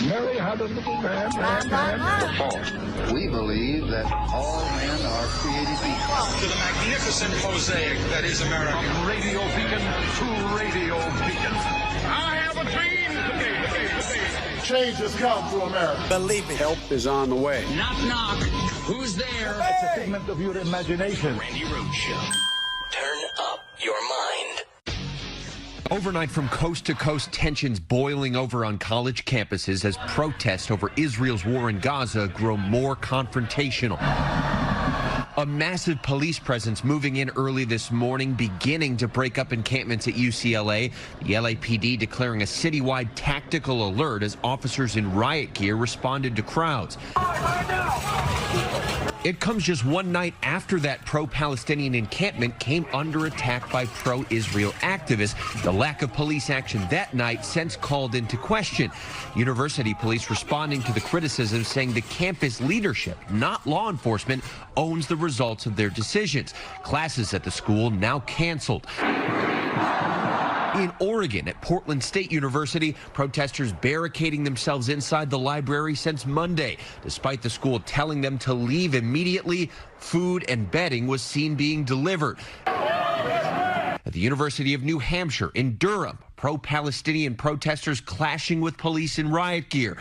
Mary had a little lamb. We believe that all men are created equal. To the magnificent mosaic that is America. From radio beacon to radio beacon. I have a dream today. Change has come to America. Believe me. Help is on the way. Knock, knock. Who's there? It's a figment of your imagination. Randi Rhodes Show. Turn up your mind. Overnight, from coast to coast, tensions boiling over on college campuses as protests over Israel's war in Gaza grow more confrontational. A massive police presence moving in early this morning, beginning to break up encampments at UCLA. The LAPD declaring a citywide tactical alert as officers in riot gear responded to crowds. It comes just one night after that pro-Palestinian encampment came under attack by pro-Israel activists. The lack of police action that night since called into question. University police responding to the criticism, saying the campus leadership, not law enforcement, owns the results of their decisions. Classes at the school now canceled. In Oregon, at Portland State University, protesters barricading themselves inside the library since Monday. Despite the school telling them to leave immediately, food and bedding was seen being delivered. At the University of New Hampshire in Durham, pro-Palestinian protesters clashing with police in riot gear.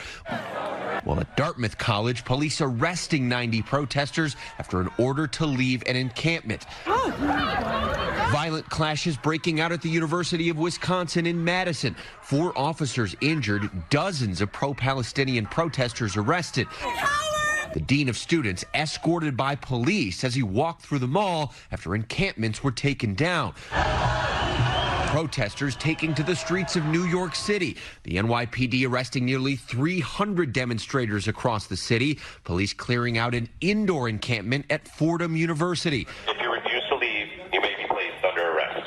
While at Dartmouth College, police arresting 90 protesters after an order to leave an encampment. Violent clashes breaking out at the University of Wisconsin in Madison. 4 officers injured, dozens of pro-Palestinian protesters arrested. The dean of students escorted by police as he walked through the mall after encampments were taken down. Protesters taking to the streets of New York City. The NYPD arresting nearly 300 demonstrators across the city. Police clearing out an indoor encampment at Fordham University. If you refuse to leave, you may be placed under arrest.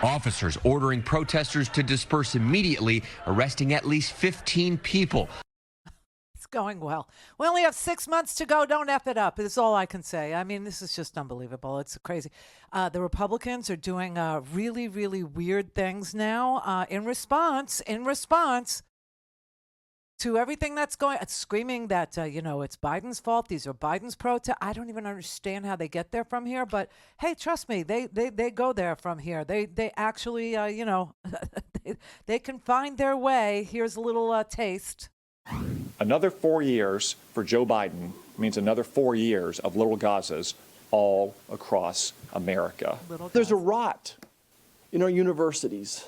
Officers ordering protesters to disperse immediately, arresting at least 15 people. Going well. We only have 6 months to go. Don't F it up. It's all I can say. I mean, this is just unbelievable. It's crazy. The Republicans are doing really, really weird things now in response to everything that's going. It's screaming that, it's Biden's fault. These are Biden's protests. I don't even understand how they get there from here. But, hey, trust me, they go there from here. They actually, they can find their way. Here's a little taste. Another 4 years for Joe Biden means another 4 years of little Gazas all across America. There's a rot in our universities.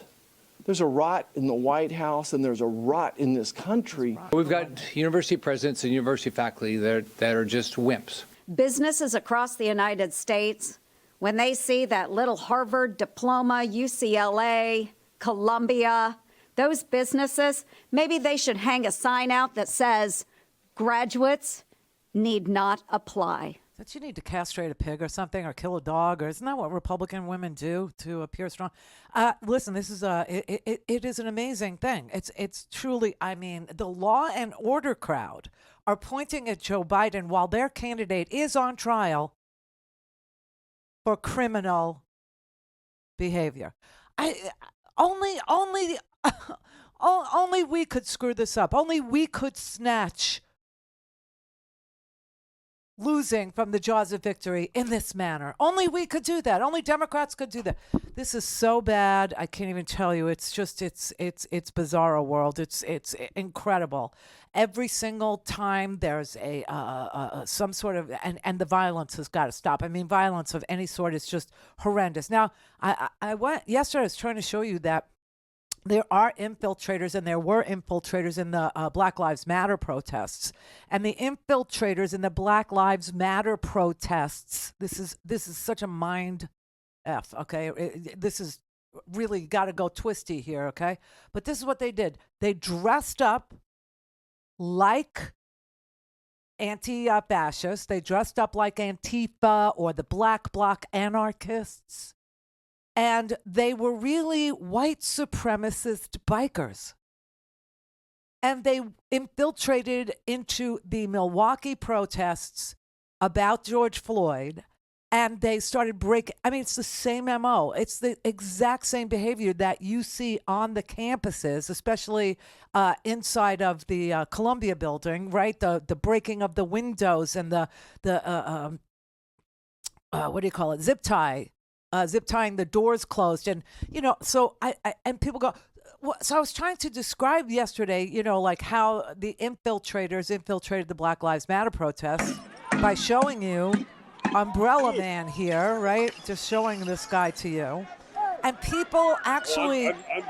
There's a rot in the White House, and there's a rot in this country. We've got university presidents and university faculty that are just wimps. Businesses across the United States, when they see that little Harvard diploma, UCLA, Columbia, those businesses, maybe they should hang a sign out that says, graduates need not apply. That you need to castrate a pig or something, or kill a dog, or isn't that what Republican women do to appear strong? Listen, this is it is an amazing thing. It's truly, I mean, the law and order crowd are pointing at Joe Biden while their candidate is on trial for criminal behavior. Only we could screw this up. Only we could snatch losing from the jaws of victory in this manner. Only we could do that. Only Democrats could do that. This is so bad. I can't even tell you. It's just it's bizarro world. It's incredible. Every single time there's some sort of and the violence has got to stop. I mean, violence of any sort is just horrendous. Now, I went yesterday. I was trying to show you that there are infiltrators, and there were infiltrators in the Black Lives Matter protests. And the infiltrators in the Black Lives Matter protests, this is such a mind F, okay? This is really got to go twisty here, okay? But this is what they did. They dressed up like anti-fascists. They dressed up like Antifa or the Black Bloc anarchists. And they were really white supremacist bikers. And they infiltrated into the Milwaukee protests about George Floyd And they started breaking. I mean, it's the same MO. It's the exact same behavior that you see on the campuses, especially inside of the Columbia building, right? The breaking of the windows and the what do you call it? Zip tying the doors closed. And, so I and people go, so I was trying to describe yesterday, like how the infiltrators infiltrated the Black Lives Matter protests by showing you Umbrella Man here, right? Just showing this guy to you. And people actually... I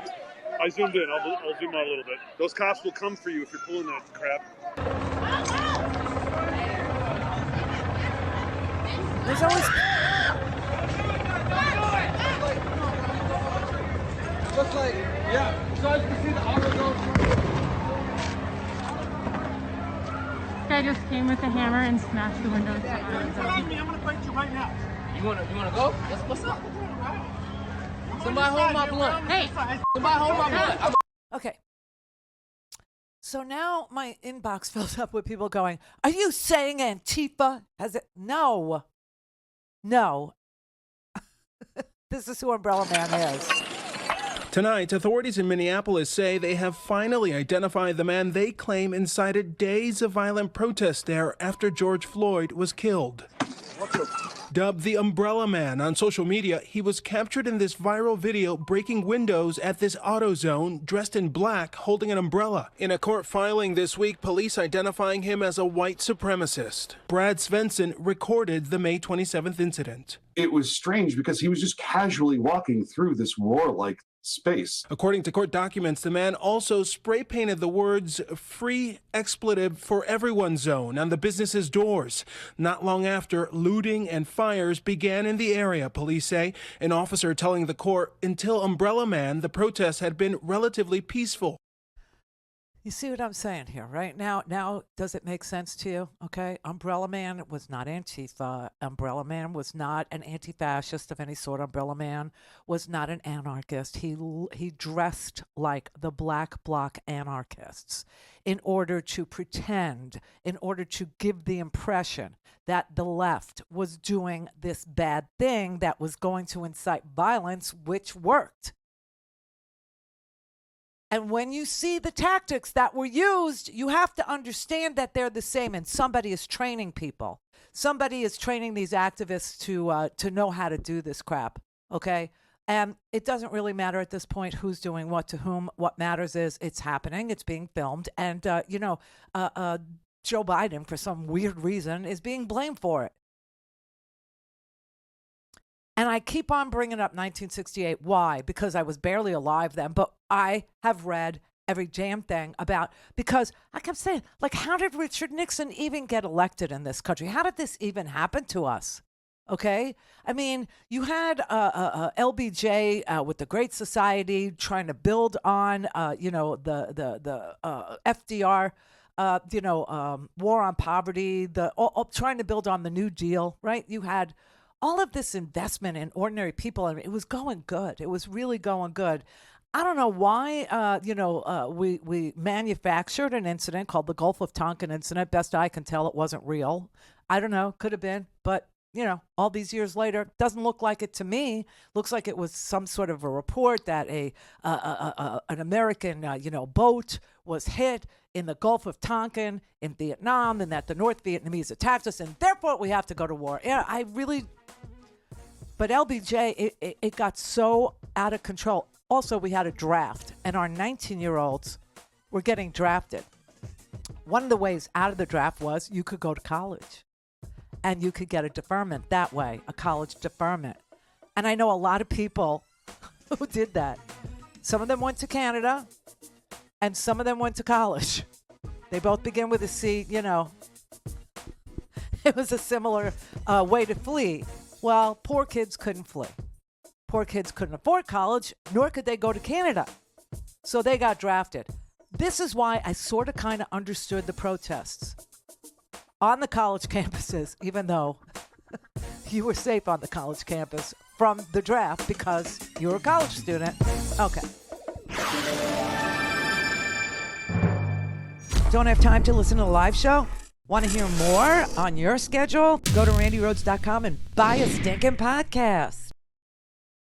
zoomed in. I'll zoom out a little bit. Those cops will come for you if you're pulling that crap. There's always... Looks like, yeah. So as you can see, the auto goes... I just came with a hammer and smashed the windows. I'm gonna fight you right now. You wanna go? What's up? Somebody hold my blunt. Hey, somebody hold my blunt. Okay. So now my inbox fills up with people going, "Are you saying Antifa has it?" No. This is who Umbrella Man is. Tonight, authorities in Minneapolis say they have finally identified the man they claim incited days of violent protest there after George Floyd was killed. Dubbed the Umbrella Man on social media, he was captured in this viral video breaking windows at this AutoZone, dressed in black, holding an umbrella. In a court filing this week, police identifying him as a white supremacist. Brad Svensson recorded the May 27th incident. It was strange because he was just casually walking through this warlike space. According to court documents, the man also spray painted the words "Free Expletive for Everyone Zone" on the business's doors. Not long after, looting and fires began in the area, police say. An officer telling the court, until Umbrella Man, the protests had been relatively peaceful. You see what I'm saying here, right? Now, does it make sense to you? Okay. Umbrella Man was not Antifa. Umbrella Man was not an anti-fascist of any sort. Umbrella Man was not an anarchist. He dressed like the Black Bloc anarchists in order to pretend, in order to give the impression that the left was doing this bad thing that was going to incite violence, which worked. And when you see the tactics that were used, you have to understand that they're the same, and somebody is training people. Somebody is training these activists to know how to do this crap, okay? And it doesn't really matter at this point who's doing what to whom. What matters is it's happening, it's being filmed, and, Joe Biden, for some weird reason, is being blamed for it. And I keep on bringing up 1968. Why? Because I was barely alive then, but I have read every damn thing about, because I kept saying, like, how did Richard Nixon even get elected in this country? How did this even happen to us? Okay? I mean, you had LBJ with the Great Society trying to build on, the FDR, war on poverty, trying to build on the New Deal, right? You had all of this investment in ordinary people, and it was going good. It was really going good. I don't know why, we manufactured an incident called the Gulf of Tonkin incident. Best I can tell, it wasn't real. I don't know, could have been, but all these years later, doesn't look like it to me. Looks like it was some sort of a report that an American, boat was hit in the Gulf of Tonkin in Vietnam, and that the North Vietnamese attacked us, and therefore we have to go to war. Yeah, but LBJ, it got so out of control. Also, we had a draft, and our 19-year-olds were getting drafted. One of the ways out of the draft was you could go to college, and you could get a deferment that way, a college deferment. And I know a lot of people who did that. Some of them went to Canada, and some of them went to college. They both begin with a C, It was a similar way to flee. Well, poor kids couldn't flee. Poor kids couldn't afford college, nor could they go to Canada. So they got drafted. This is why I sort of kind of understood the protests on the college campuses, even though you were safe on the college campus from the draft because you were a college student. Okay. Don't have time to listen to the live show? Want to hear more on your schedule? Go to randyrhodes.com and buy a stinking podcast.